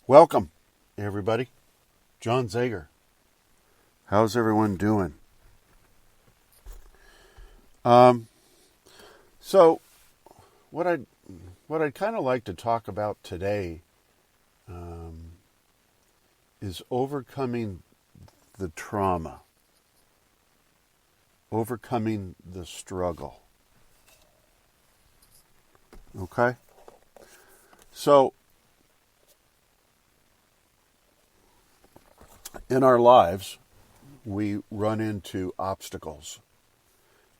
Welcome, everybody. John Zegar. How's everyone doing? Um, so what I'd kind of like to talk about today is overcoming the trauma, overcoming the struggle. Okay, so in our lives, we run into obstacles.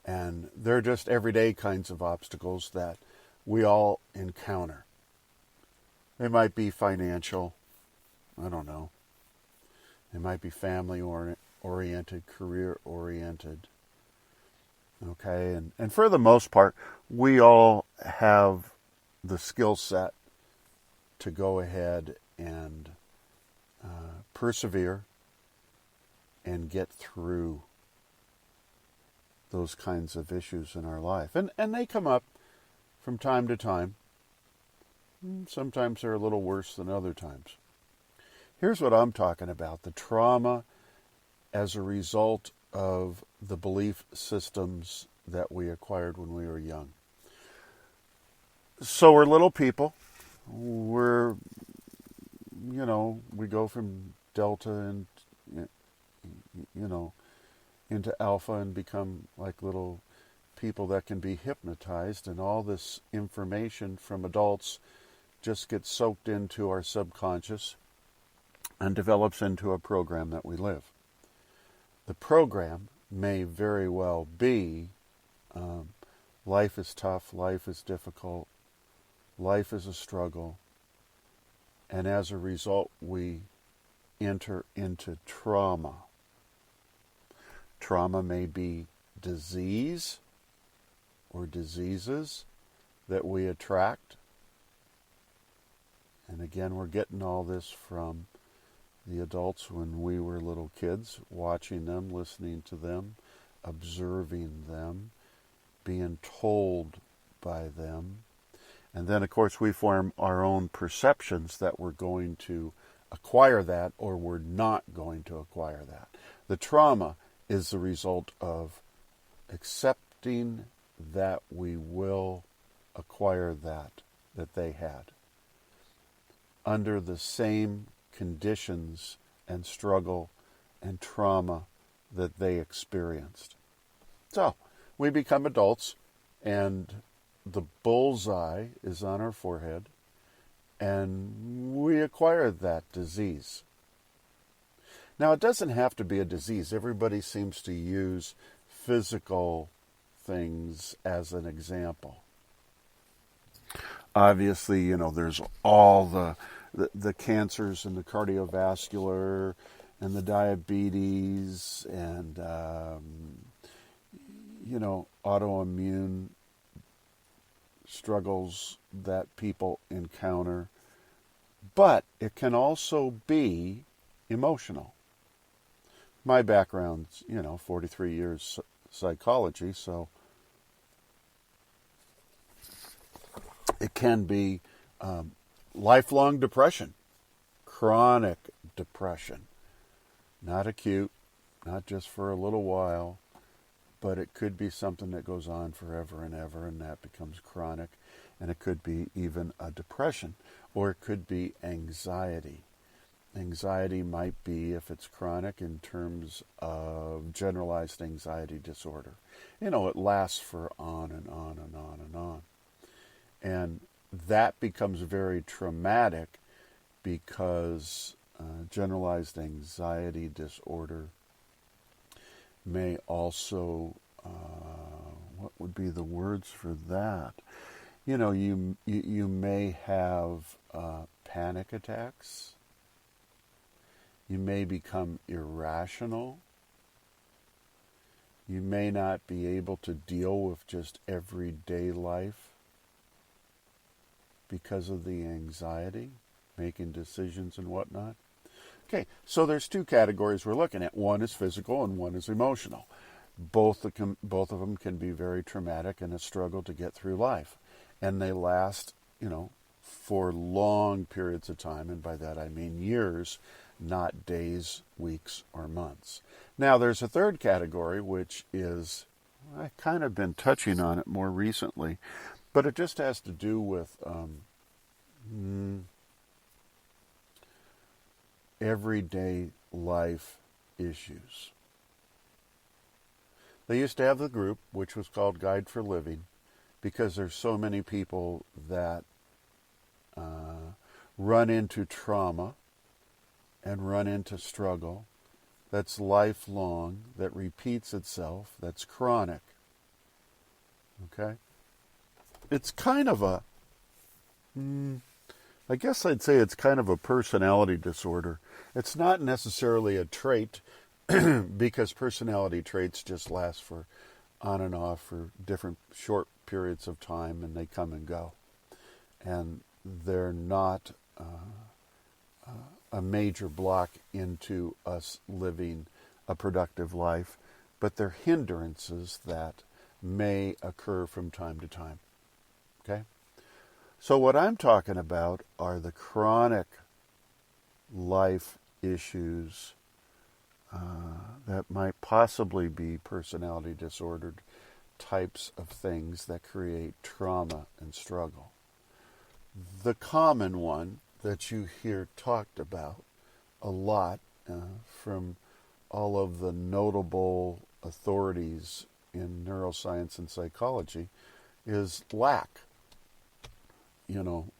And they're just everyday kinds of obstacles that we all encounter. They might be financial, I don't know. They might be family oriented, career oriented. Okay, and for the most part, we all have the skill set to go ahead and persevere and get through those kinds of issues in our life. And they come up from time to time. Sometimes they're a little worse than other times. Here's what I'm talking about: the trauma as a result of the belief systems that we acquired when we were young. So we're little people. We go from delta and, into alpha and become like little people that can be hypnotized, and all this information from adults just gets soaked into our subconscious and develops into a program that we live. The program may very well be life is tough, life is difficult, life is a struggle, and as a result we enter into trauma. Trauma may be disease or diseases that we attract. And again, we're getting all this from the adults when we were little kids, watching them, listening to them, observing them, being told by them. And then, of course, we form our own perceptions that we're going to acquire that or we're not going to acquire that. The trauma is the result of accepting that we will acquire that they had under the same conditions and struggle and trauma that they experienced. So we become adults, and the bullseye is on our forehead, and we acquire that disease. Now, it doesn't have to be a disease. Everybody seems to use physical things as an example. Obviously, there's all the cancers and the cardiovascular and the diabetes and, autoimmune struggles that people encounter. But it can also be emotional. My background's, 43 years psychology, so it can be lifelong depression, chronic depression, not acute, not just for a little while, but it could be something that goes on forever and ever, and that becomes chronic, and it could be even a depression, or it could be anxiety. Anxiety might be, if it's chronic, in terms of generalized anxiety disorder. It lasts for on and on and on and on. And that becomes very traumatic because generalized anxiety disorder may also, what would be the words for that? You may have panic attacks. You may become irrational. You may not be able to deal with just everyday life because of the anxiety, making decisions and whatnot. Okay, so there's two categories we're looking at. One is physical and one is emotional. Both of them can be very traumatic and a struggle to get through life. And they last, for long periods of time, and by that I mean years, not days, weeks, or months. Now, there's a third category, which is, I've kind of been touching on it more recently, but it just has to do with everyday life issues. They used to have the group, which was called Guide for Living, because there's so many people that run into trauma and run into struggle that's lifelong, that repeats itself, that's chronic. Okay? It's kind of a, I guess I'd say it's kind of a personality disorder. It's not necessarily a trait, because personality traits just last for on and off for different short periods of time, and they come and go. And they're not a major block into us living a productive life, but they're hindrances that may occur from time to time. Okay? So what I'm talking about are the chronic life issues that might possibly be personality disordered types of things that create trauma and struggle. The common one that you hear talked about a lot from all of the notable authorities in neuroscience and psychology is lack.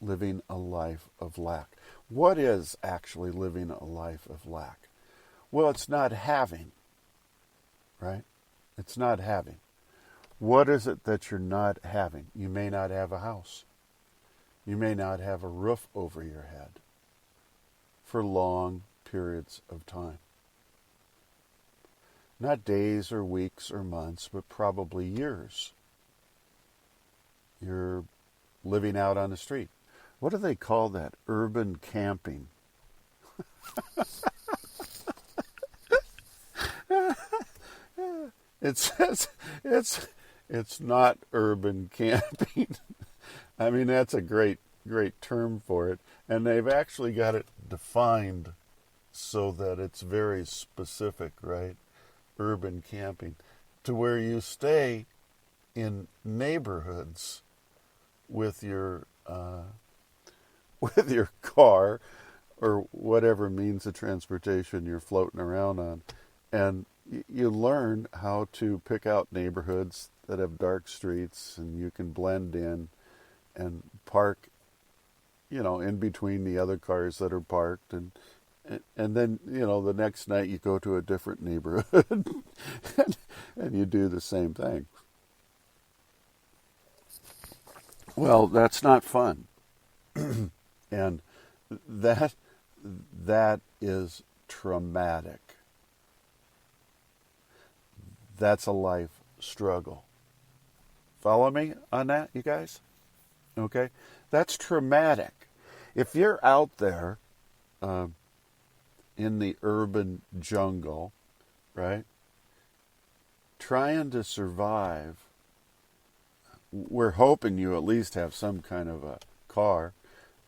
Living a life of lack. What is actually living a life of lack? Well, it's not having, right? It's not having. What is it that you're not having? You may not have a house. You may not have a roof over your head for long periods of time. Not days or weeks or months, but probably years. You're living out on the street. What do they call that? Urban camping. It says it's not urban camping. I mean, that's a great term for it, and they've actually got it defined so that it's very specific, right? Urban camping, to where you stay in neighborhoods with your car or whatever means of transportation you're floating around on, and you learn how to pick out neighborhoods that have dark streets, and you can blend in and park, in between the other cars that are parked, and then, the next night you go to a different neighborhood and you do the same thing. Well, that's not fun. And that is traumatic. That's a life struggle. Follow me on that, you guys? Okay? That's traumatic. If you're out there in the urban jungle, right, trying to survive, we're hoping you at least have some kind of a car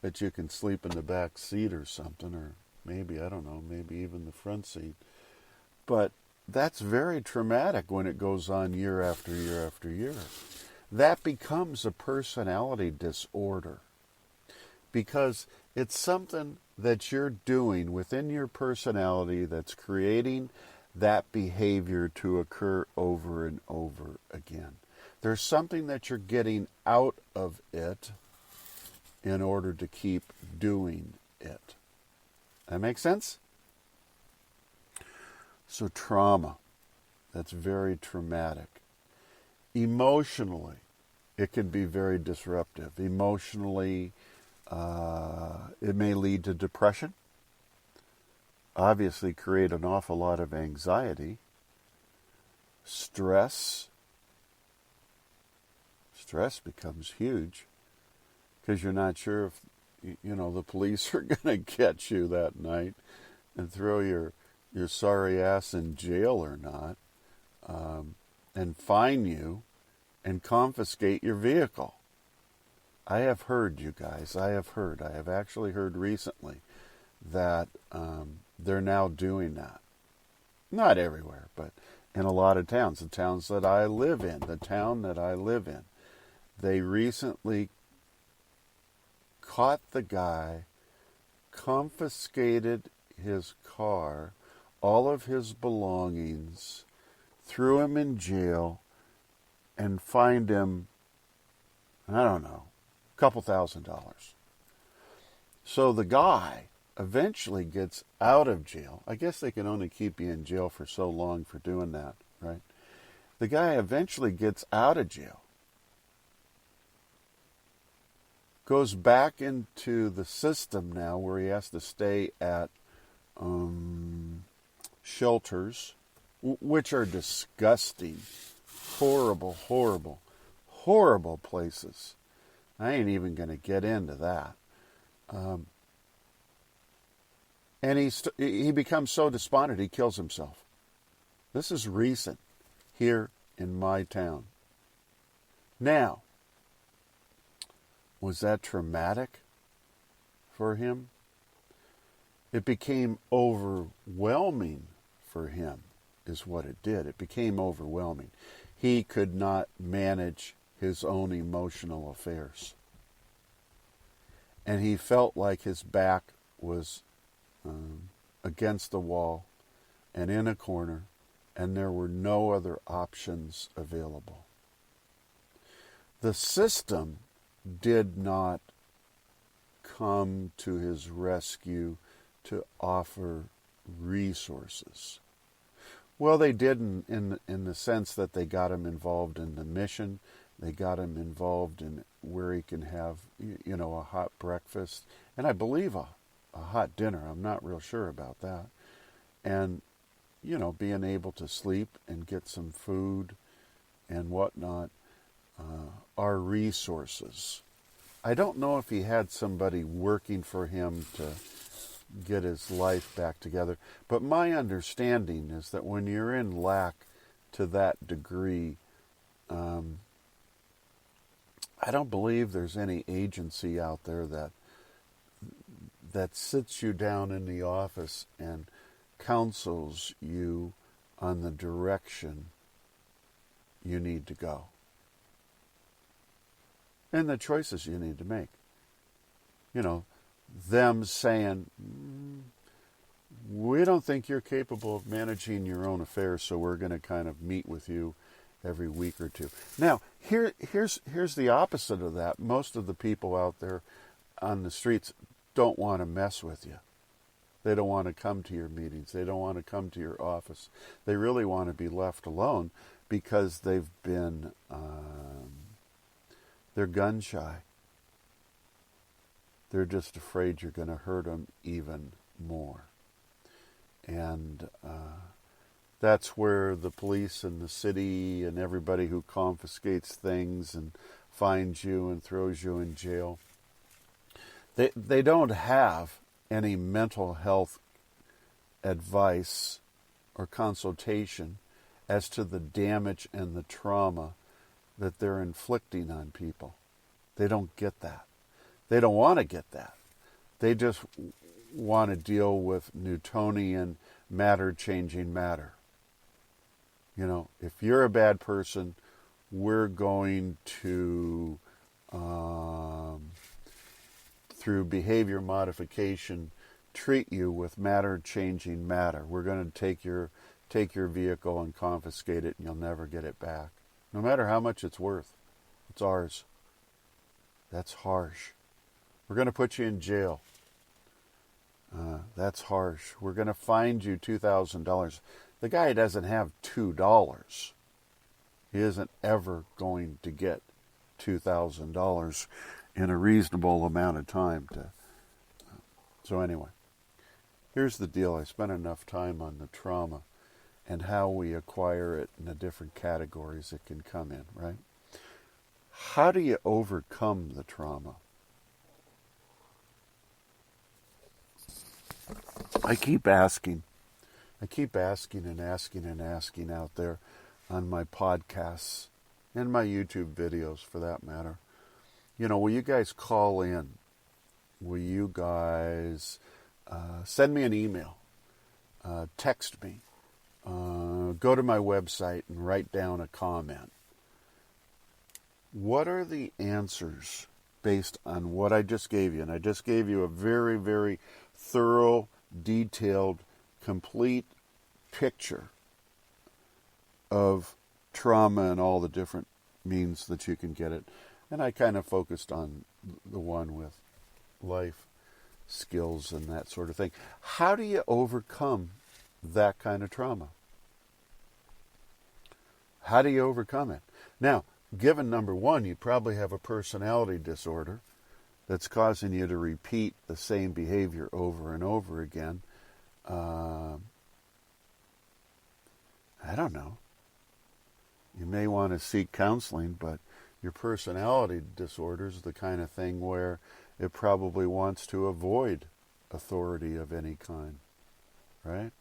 that you can sleep in the back seat or something, or maybe, I don't know, maybe even the front seat. But that's very traumatic when it goes on year after year after year. That becomes a personality disorder because it's something that you're doing within your personality that's creating that behavior to occur over and over again. There's something that you're getting out of it in order to keep doing it. That makes sense? So trauma, that's very traumatic. Emotionally, it can be very disruptive. Emotionally, it may lead to depression. Obviously create an awful lot of anxiety. Stress becomes huge because you're not sure if the police are going to catch you that night and throw your sorry ass in jail or not, and fine you and confiscate your vehicle. I have heard, you guys, I have actually heard recently that they're now doing that. Not everywhere, but in a lot of towns. The towns that I live in, the town that I live in, they recently caught the guy, confiscated his car, all of his belongings, threw him in jail, and fined him, I don't know, a couple $1,000s. So the guy eventually gets out of jail. I guess they can only keep you in jail for so long for doing that, right? The guy eventually gets out of jail, goes back into the system now where he has to stay at shelters, which are disgusting, horrible, horrible, horrible places. I ain't even going to get into that. And he becomes so despondent he kills himself. This is recent here in my town. Now, was that traumatic for him? It became overwhelming for him, is what it did. It became overwhelming. He could not manage his own emotional affairs. And he felt like his back was against the wall and in a corner, and there were no other options available. The system did not come to his rescue to offer resources. Well, they did in the sense that they got him involved in the mission. They got him involved in where he can have, a hot breakfast, and I believe a hot dinner. I'm not real sure about that. And, being able to sleep and get some food and whatnot are resources. I don't know if he had somebody working for him to get his life back together, but my understanding is that when you're in lack to that degree, I don't believe there's any agency out there that sits you down in the office and counsels you on the direction you need to go and the choices you need to make. Them saying, we don't think you're capable of managing your own affairs, so we're going to kind of meet with you every week or two. Now, here's the opposite of that. Most of the people out there on the streets don't want to mess with you. They don't want to come to your meetings. They don't want to come to your office. They really want to be left alone because they've been, they're gun shy. They're just afraid you're going to hurt them even more. And that's where the police and the city and everybody who confiscates things and finds you and throws you in jail, they don't have any mental health advice or consultation as to the damage and the trauma that they're inflicting on people. They don't get that. They don't want to get that. They just want to deal with Newtonian matter-changing matter. If you're a bad person, we're going to, through behavior modification, treat you with matter-changing matter. We're going to take your vehicle and confiscate it, and you'll never get it back. No matter how much it's worth. It's ours. That's harsh. We're going to put you in jail. That's harsh. We're going to fine you $2,000. The guy doesn't have $2. He isn't ever going to get $2,000 in a reasonable amount of time. So anyway, here's the deal. I spent enough time on the trauma and how we acquire it in the different categories it can come in, right? How do you overcome the trauma? I keep asking and asking out there on my podcasts and my YouTube videos for that matter. will you guys call in? Will you guys send me an email? Text me. Go to my website and write down a comment. What are the answers based on what I just gave you? And I just gave you a very, very thorough, detailed, complete picture of trauma and all the different means that you can get it. And I kind of focused on the one with life skills and that sort of thing. How do you overcome that kind of trauma? How do you overcome it? Now, given number one, you probably have a personality disorder that's causing you to repeat the same behavior over and over again. I don't know. You may want to seek counseling, but your personality disorder is the kind of thing where it probably wants to avoid authority of any kind, right?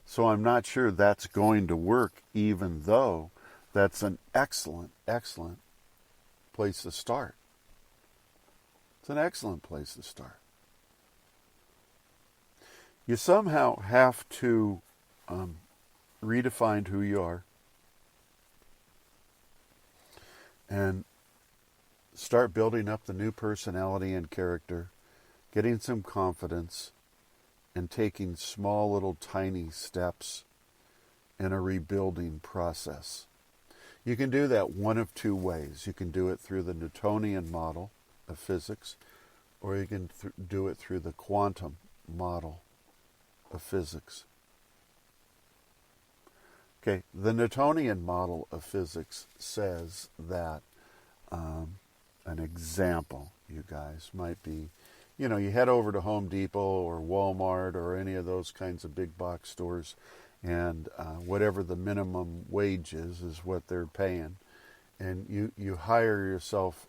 So I'm not sure that's going to work, even though that's an excellent, excellent place to start. It's an excellent place to start. You somehow have to redefine who you are and start building up the new personality and character, getting some confidence, and taking small little tiny steps in a rebuilding process. You can do that one of two ways. You can do it through the Newtonian model of physics, or you can do it through the quantum model of physics. Okay, the Newtonian model of physics says that an example, you guys, might be, you head over to Home Depot or Walmart or any of those kinds of big box stores, and whatever the minimum wage is what they're paying. And you hire yourself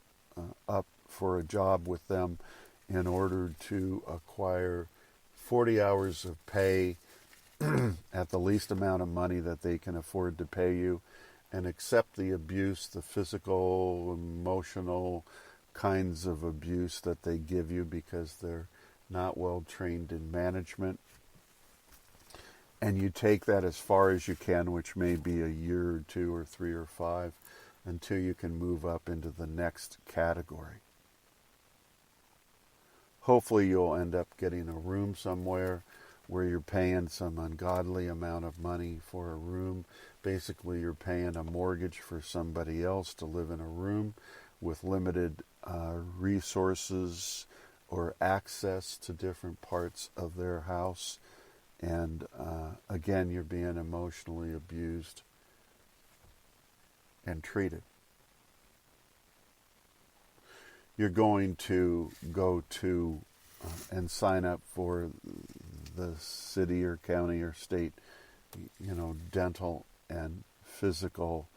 up for a job with them in order to acquire 40 hours of pay at the least amount of money that they can afford to pay you, and accept the abuse, the physical, emotional kinds of abuse that they give you because they're not well trained in management. And you take that as far as you can, which may be a year or two or 3 or 5, until you can move up into the next category. Hopefully you'll end up getting a room somewhere where you're paying some ungodly amount of money for a room. Basically, you're paying a mortgage for somebody else to live in a room with limited resources or access to different parts of their house. And again, you're being emotionally abused and treated. You're going to go to and sign up for the city or county or state, dental and physical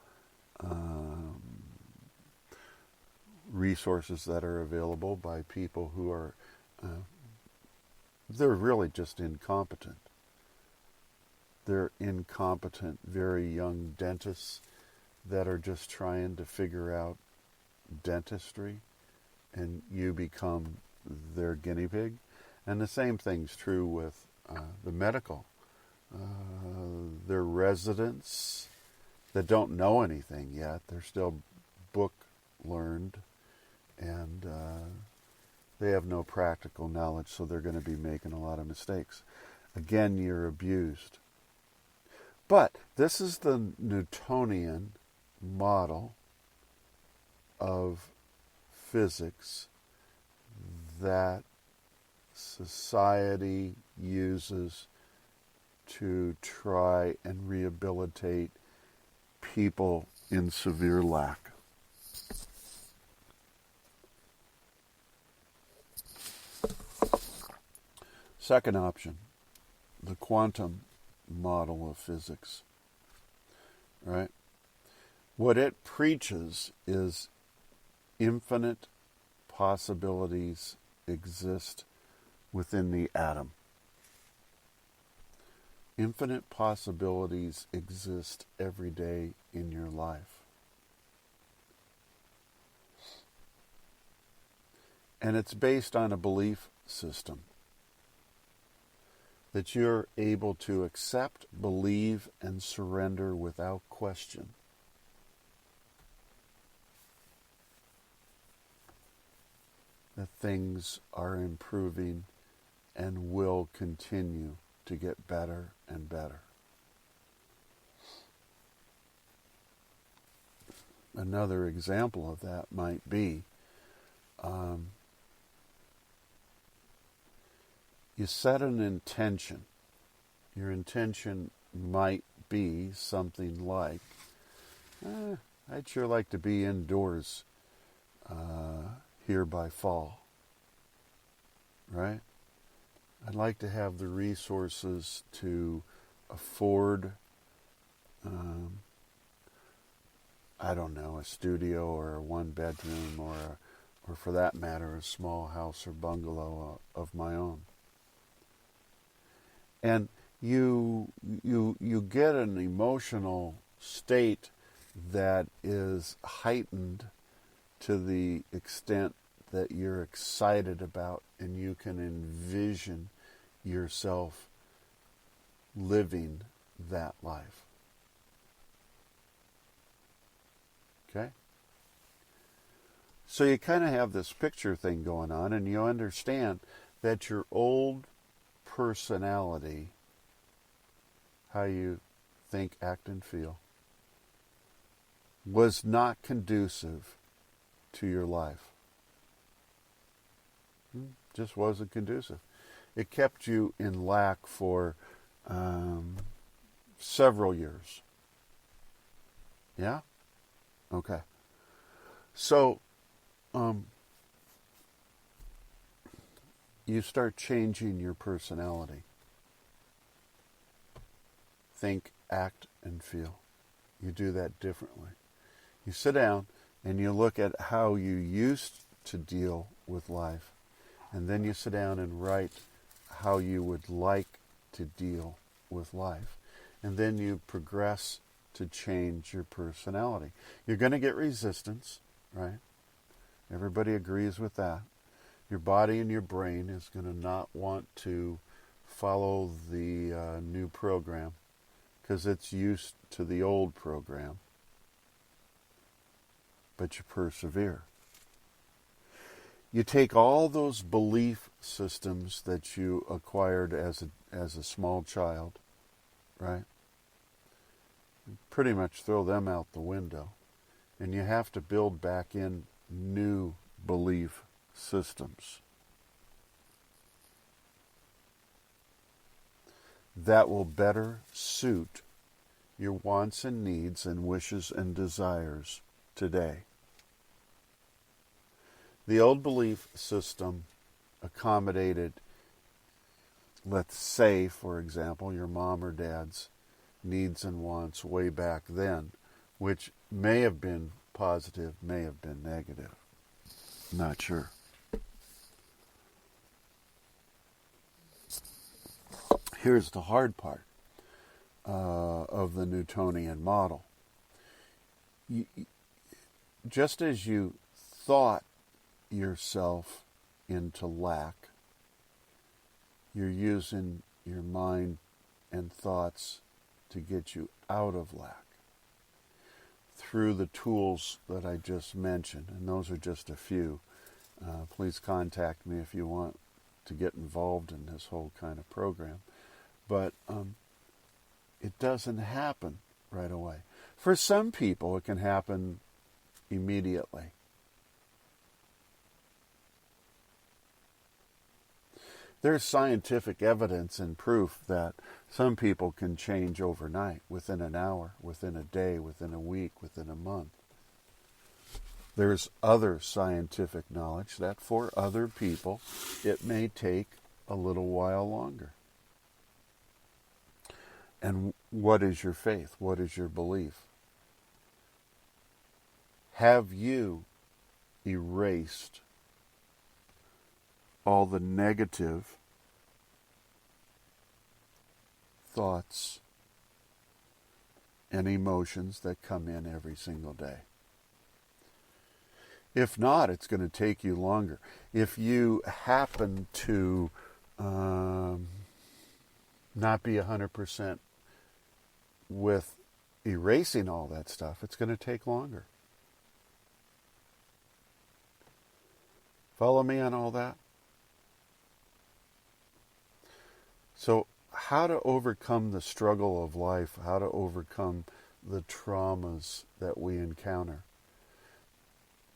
resources that are available by people who are, they're really just incompetent. They're incompetent, very young dentists that are just trying to figure out dentistry, and you become their guinea pig. And the same thing's true with the medical. They're residents that don't know anything yet. They're still book learned, and they have no practical knowledge, so they're going to be making a lot of mistakes. Again, you're abused. But this is the Newtonian model of physics that society uses to try and rehabilitate people in severe lack. Second option, the quantum model of physics, right? What it preaches is infinite possibilities exist within the atom. Infinite possibilities exist every day in your life. And it's based on a belief system that you're able to accept, believe, and surrender without question. That things are improving and will continue to get better and better. Another example of that might be you set an intention. Your intention might be something like, I'd sure like to be indoors here by fall, right? I'd like to have the resources to afford, I don't know, a studio or a one-bedroom or for that matter, a small house or bungalow of my own. And you get an emotional state that is heightened to the extent that you're excited about, and you can envision yourself living that life. Okay? So you kind of have this picture thing going on, and you understand that your old personality, how you think, act, and feel, was not conducive to your life. Just wasn't conducive. It kept you in lack for several years. Yeah? Okay. So, you start changing your personality. Think, act, and feel. You do that differently. You sit down and you look at how you used to deal with life, and then you sit down and write how you would like to deal with life. And then you progress to change your personality. You're going to get resistance, right? Everybody agrees with that. Your body and your brain is going to not want to follow the new program because it's used to the old program. But you persevere. You take all those belief systems that you acquired as a small child, right? You pretty much throw them out the window. And you have to build back in new belief systems that will better suit your wants and needs and wishes and desires today. The old belief system accommodated, let's say, for example, your mom or dad's needs and wants way back then, which may have been positive, may have been negative. Not sure. Here's the hard part of the Newtonian model. Just as you thought yourself into lack, you're using your mind and thoughts to get you out of lack through the tools that I just mentioned, and those are just a few. Please contact me if you want to get involved in this whole kind of program. But it doesn't happen right away. For some people, it can happen immediately. There's scientific evidence and proof that some people can change overnight, within an hour, within a day, within a week, within a month. There's other scientific knowledge that for other people, it may take a little while longer. And what is your faith? What is your belief? Have you erased all the negative thoughts and emotions that come in every single day? If not, it's going to take you longer. If you happen to not be 100% with erasing all that stuff, it's going to take longer. Follow me on all that? So, how to overcome the struggle of life, how to overcome the traumas that we encounter.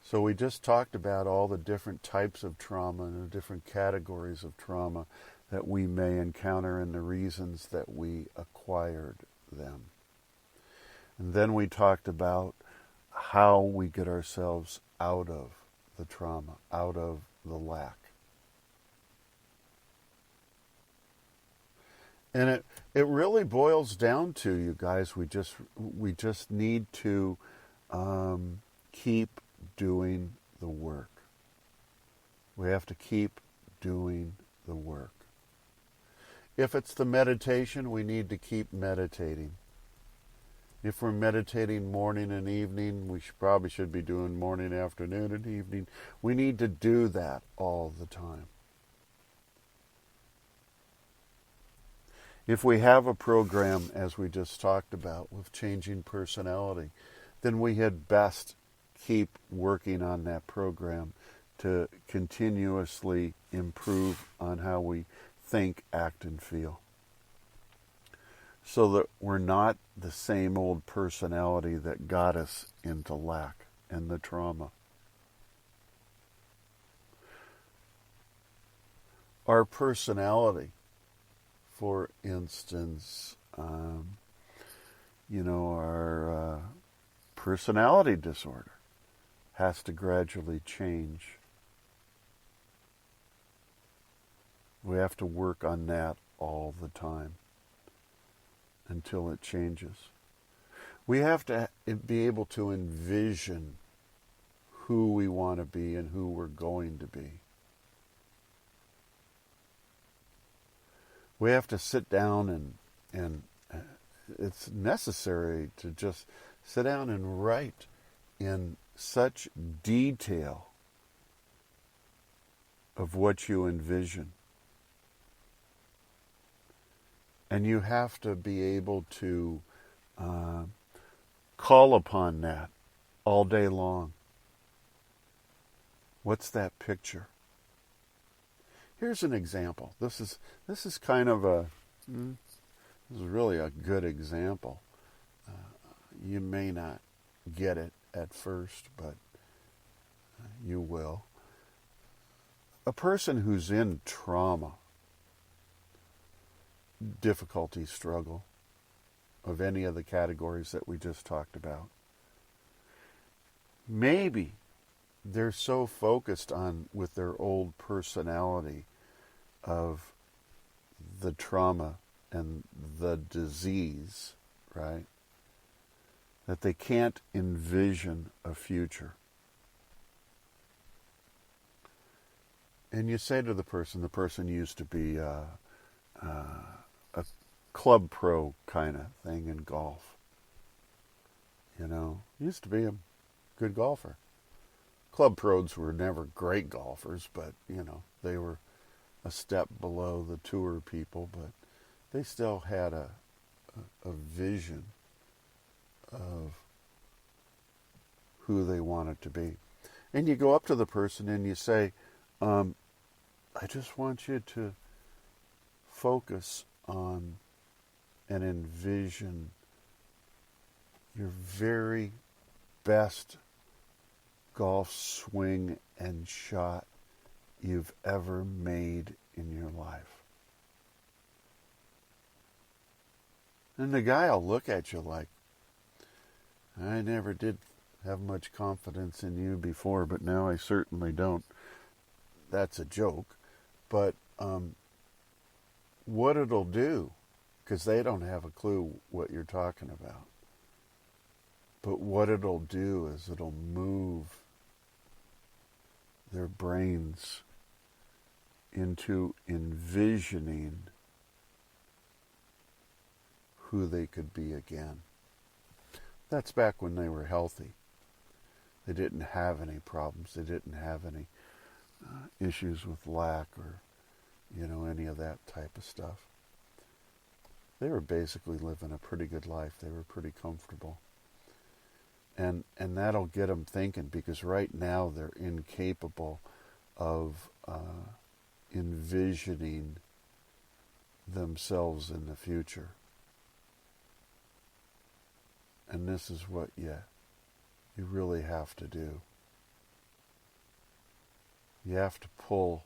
So we just talked about all the different types of trauma and the different categories of trauma that we may encounter and the reasons that we acquired them. And then we talked about how we get ourselves out of the trauma, out of the lack. And it really boils down to, you guys, we just need to keep doing the work. We have to keep doing the work. If it's the meditation, we need to keep meditating. If we're meditating morning and evening, we probably should be doing morning, afternoon, and evening. We need to do that all the time. If we have a program, as we just talked about, with changing personality, then we had best keep working on that program to continuously improve on how we think, act, and feel. So that we're not the same old personality that got us into lack and the trauma. Our personality, for instance, our personality disorder has to gradually change. We have to work on that all the time until it changes. We have to be able to envision who we want to be and who we're going to be. We have to sit down and it's necessary to just sit down and write in such detail of what you envision. And you have to be able to call upon that all day long. What's that picture? Here's an example. This is kind of this is really a good example. You may not get it at first, but you will. A person who's in trauma, difficulty, struggle, of any of the categories that we just talked about, maybe they're so focused on with their old personality of the trauma and the disease, right, that they can't envision a future. And you say to the person used to be a club pro kind of thing in golf. Used to be a good golfer. Club pros were never great golfers, but, they were a step below the tour people, but they still had a vision of who they wanted to be. And you go up to the person and you say, I just want you to focus on and envision your very best golf swing and shot you've ever made in your life. And the guy will look at you like, I never did have much confidence in you before, but now I certainly don't. That's a joke. But what it'll do, because they don't have a clue what you're talking about, but what it'll do is it'll move their brains into envisioning who they could be again. That's back when they were healthy. They didn't have any problems. They didn't have any issues with lack or, any of that type of stuff. They were basically living a pretty good life. They were pretty comfortable. And that'll get them thinking, because right now they're incapable of envisioning themselves in the future. And this is what you really have to do. You have to pull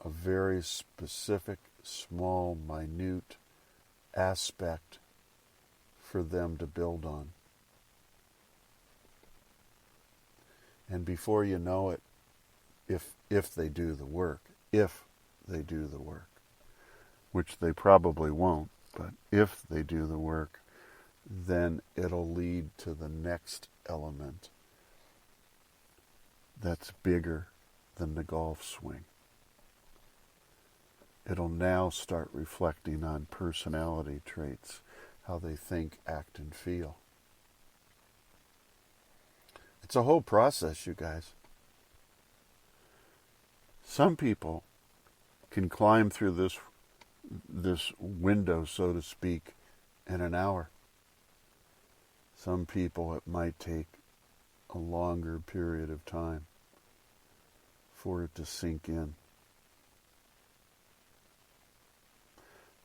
a very specific, small, minute aspect for them to build on. And before you know it, if they do the work, which they probably won't, but if they do the work, then it'll lead to the next element that's bigger than the golf swing. It'll now start reflecting on personality traits, how they think, act, and feel. It's a whole process, you guys. Some people can climb through this window, so to speak, in an hour. Some people, it might take a longer period of time for it to sink in.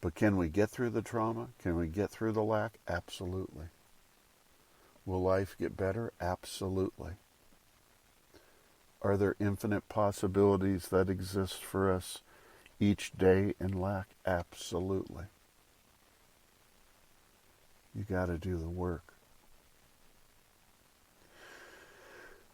But can we get through the trauma? Can we get through the lack? Absolutely. Will life get better? Absolutely. Are there infinite possibilities that exist for us each day in lack? Absolutely. You got to do the work.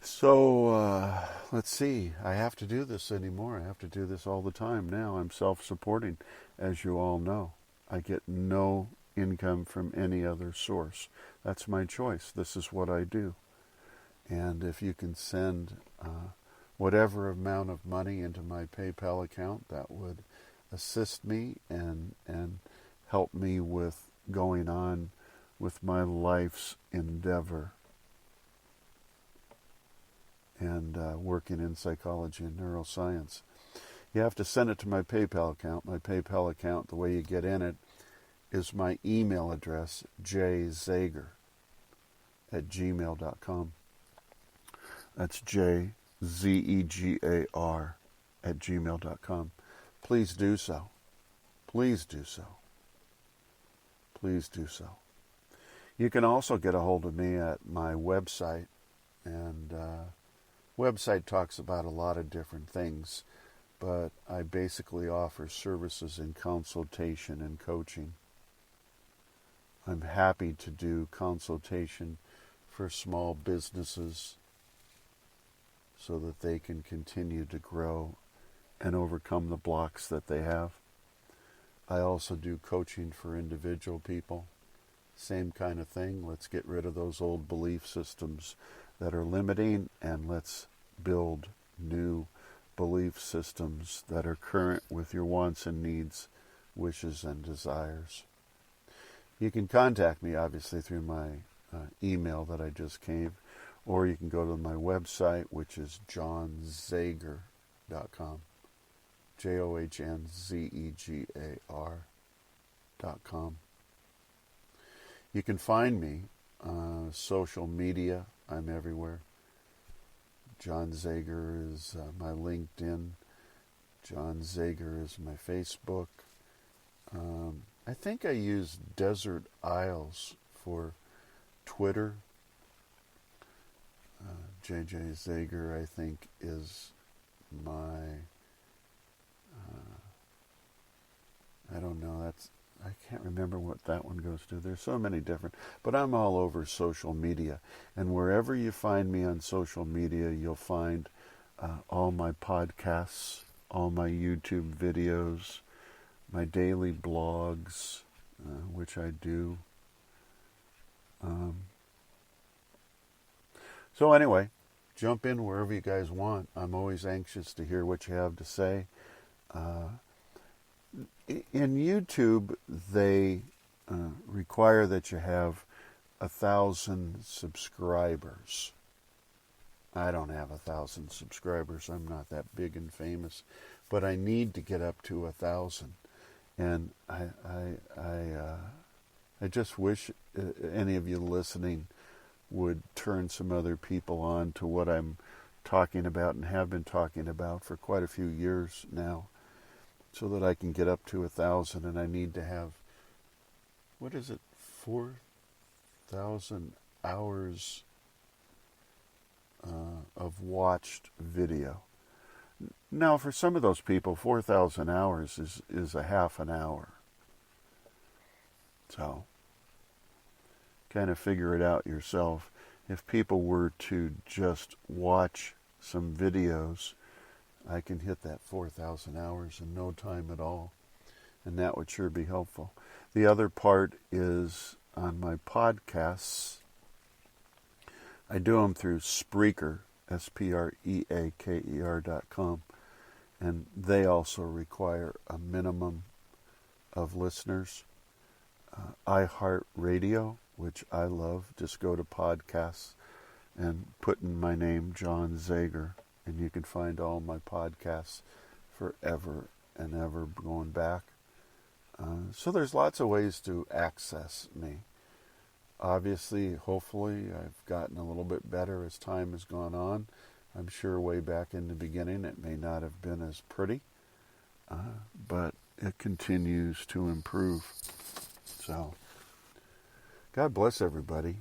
So, let's see. I have to do this anymore. I have to do this all the time now. I'm self-supporting, as you all know. I get no income from any other source. That's my choice. This is what I do. And if you can send whatever amount of money into my PayPal account, that would assist me and help me with going on with my life's endeavor and working in psychology and neuroscience. You have to send it to my PayPal account. My PayPal account, the way you get in it, is my email address, jzegar@gmail.com. That's JZEGAR@gmail.com. Please do so. Please do so. Please do so. You can also get a hold of me at my website, and website talks about a lot of different things, but I basically offer services in consultation and coaching. I'm happy to do consultation for small businesses so that they can continue to grow and overcome the blocks that they have. I also do coaching for individual people. Same kind of thing. Let's get rid of those old belief systems that are limiting, and let's build new belief systems that are current with your wants and needs, wishes and desires. You can contact me, obviously, through my email that I just gave, or you can go to my website, which is johnzegar.com. JOHNZEGAR.com. You can find me on social media. I'm everywhere. John Zegar is my LinkedIn. John Zegar is my Facebook. I think I use Desert Isles for Twitter. JJ Zegar, I think, is my... I don't know. I can't remember what that one goes to. There's so many different, but I'm all over social media. And wherever you find me on social media, you'll find all my podcasts, all my YouTube videos, my daily blogs, which I do. So anyway, jump in wherever you guys want. I'm always anxious to hear what you have to say. In YouTube, they require that you have 1,000 subscribers. I don't have 1,000 subscribers. I'm not that big and famous, but I need to get up to 1,000. And I just wish any of you listening would turn some other people on to what I'm talking about and have been talking about for quite a few years now, so that I can get up to 1,000. And I need to have, what is it, 4,000 hours of watched video. Now, for some of those people, 4,000 hours is a half an hour. So, kind of figure it out yourself. If people were to just watch some videos, I can hit that 4,000 hours in no time at all. And that would sure be helpful. The other part is on my podcasts. I do them through Spreaker, SPREAKER.com, and they also require a minimum of listeners. iHeartRadio, which I love, just go to podcasts and put in my name, John Zegar, and you can find all my podcasts forever and ever going back. So there's lots of ways to access me. Obviously, hopefully, I've gotten a little bit better as time has gone on. I'm sure way back in the beginning it may not have been as pretty, but it continues to improve. So, God bless everybody.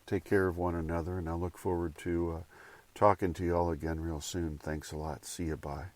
Take care of one another, and I look forward to talking to you all again real soon. Thanks a lot. See you. Bye.